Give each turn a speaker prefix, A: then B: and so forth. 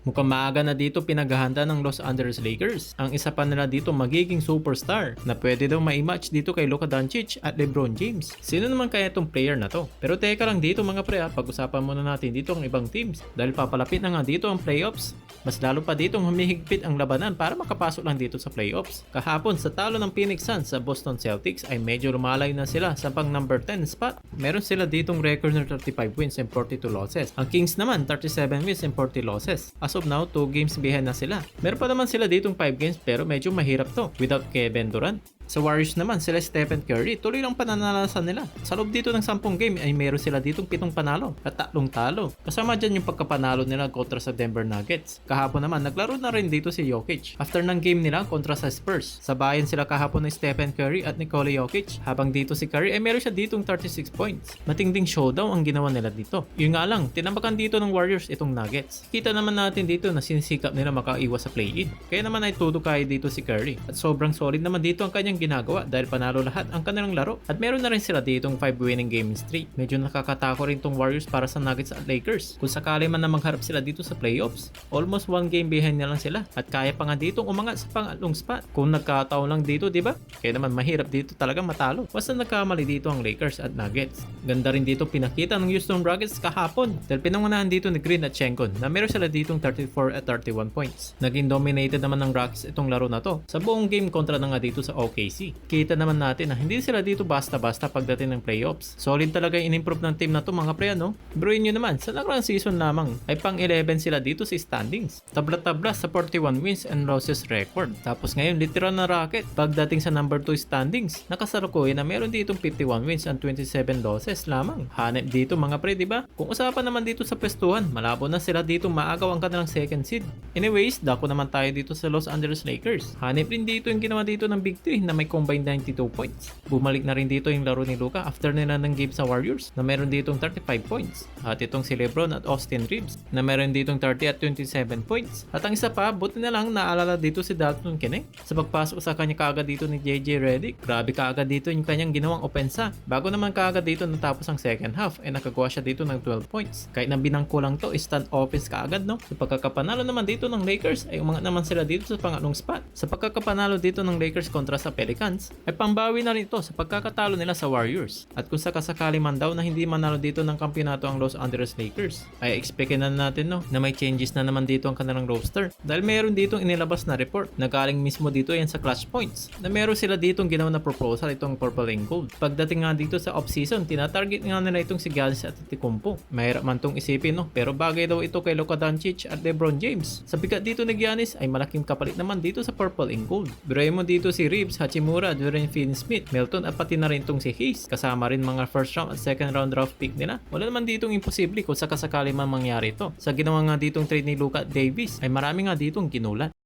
A: Mukhang maaga na dito pinaghahanda ng Los Angeles Lakers. Ang isa pa nila dito magiging superstar na pwede daw ma-match dito kay Luka Doncic at LeBron James. Sino naman kaya itong player na to? Pero teka lang dito mga pre, pag-usapan muna natin dito ang ibang teams. Dahil papalapit na nga dito ang playoffs, mas lalo pa ditong humihigpit ang labanan para makapasok lang dito sa playoffs. Kahapon sa talo ng Phoenix Suns sa Boston Celtics ay medyo lumalay na sila sa pang number 10 spot. Meron sila ditong record ng 35 wins and 42 losses. Ang Kings naman 37 wins and 40 losses. As of now, 2 games behind na sila. Meron pa naman sila ditong 5 games pero medyo mahirap to without Kevin Durant. Sa Warriors naman, sila Stephen Curry, tuloy lang pananalasan nila. Sa loob dito ng 10 game ay meron sila ditong 7 panalo at 3 talo. Kasama dyan yung pagkapanalo nila kontra sa Denver Nuggets. Kahapon naman, naglaro na rin dito si Jokic. After ng game nila kontra sa Spurs, sabayan sila kahapon ni Stephen Curry at Nikola Jokic. Habang dito si Curry ay meron siya ditong 36 points. Matinding showdown ang ginawa nila dito. Yun nga lang, tinambakan dito ng Warriors itong Nuggets. Kita naman natin dito na sinisikap nila makaiwas sa play-in. Kaya naman ay todo kaya dito si Curry. At sobrang solid naman dito ang kanyang ginagawa dahil panalo lahat ang kanilang laro at meron na rin sila ditong 5 winning game streak. Medyo nakakatako rin tong Warriors para sa Nuggets at Lakers. Kung sakali man na magharap sila dito sa playoffs, almost 1 game behind na lang sila at kaya pa nga ditong umangat sa pangatlong spot. Kung nagkataon lang dito, di ba? Kaya naman mahirap dito talaga matalo. Basta nagkamali dito ang Lakers at Nuggets. Ganda rin dito pinakita ng Houston Rockets kahapon dahil pinangunahan dito ni Green at Schengen na meron sila ditong 34 at 31 points. Naging dominated naman ng Rockets itong laro na to sa buong game kontra na nga dito sa OKC. Kita naman natin na hindi sila dito basta-basta pagdating ng playoffs. Solid talaga yung in-improve ng team na to mga pre, no? Bruin nyo naman, sa nakarang season lamang ay pang 11 sila dito sa standings. Tabla-tabla sa 41 wins and losses record. Tapos ngayon literal na racket pagdating sa number 2 standings. Nakasalukuyan na meron ditong 51 wins and 27 losses lamang. Hanep dito mga pre, di ba? Kung usapan naman dito sa pwestuhan, malabo na sila dito maagaw ang kanilang second seed. Anyways, dako naman tayo dito sa Los Angeles Lakers. Hanep rin dito yung ginawa dito ng Big 3 na may combined 92 points. Bumalik na rin dito yung laro ni Luka after nila ng game sa Warriors na meron ditong 35 points. At itong si LeBron at Austin Reeves na meron ditong 30 at 27 points. At ang isa pa, buti na lang naalala dito si Dalton Kene sa pagpasok sa kanya kaagad dito ni JJ Redick. Grabe kaagad dito yung kanyang ginawang opensa. Bago naman kaagad dito natapos ang second half ay nakagawa siya dito ng 12 points. Kahit na binangko lang to, instant offense kaagad, no? Sa pagkakapanalo naman dito ng Lakers ay umangat naman sila dito sa pangatlong spot. Sa pagkakapanalo dito ng Lakers kontra sa Pelicans ay pambawi na rin ito sa pagkakatalo nila sa Warriors. At kung sakasakali man daw na hindi manalo dito ng kampyonato ang Los Angeles Lakers, ay expectin na natin, no, na may changes na naman dito ang kanilang roster. Dahil meron ditong inilabas na report na galing mismo dito yan sa Clutch Points na meron sila ditong ginawa na proposal itong Purple and Gold. Pagdating nga dito sa off-season, tinatarget nga nila itong si Giannis Antetokounmpo. Mahirap man tong isipin, no, pero bagay daw ito kay Luka Doncic at LeBron James. Sa bigat dito ni Giannis ay malaking kapalit naman dito sa Purple and Gold. Biruin mo dito si Reeves, Hachimura, Dorian Finney-Smith, Milton at pati na rin itong si Hayes. Kasama rin mga first round at second round draft pick nila. Wala naman ditong imposible kung sakasakali man mangyari ito. Sa ginawa nga ditong trade ni Luka Davis ay marami nga ditong ginulat.